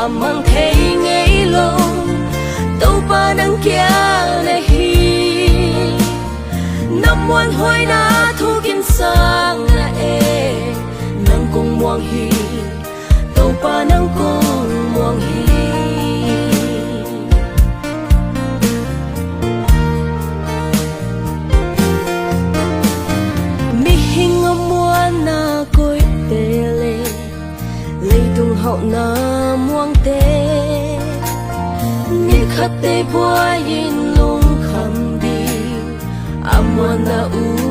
amang thei ngei lo to pa nang kia na hi nam wan hoi na thu kim sang na e nang kong muang hi to pa nang kong muang hi hậu na muang te ni khate bua yin lung kham bi amwana u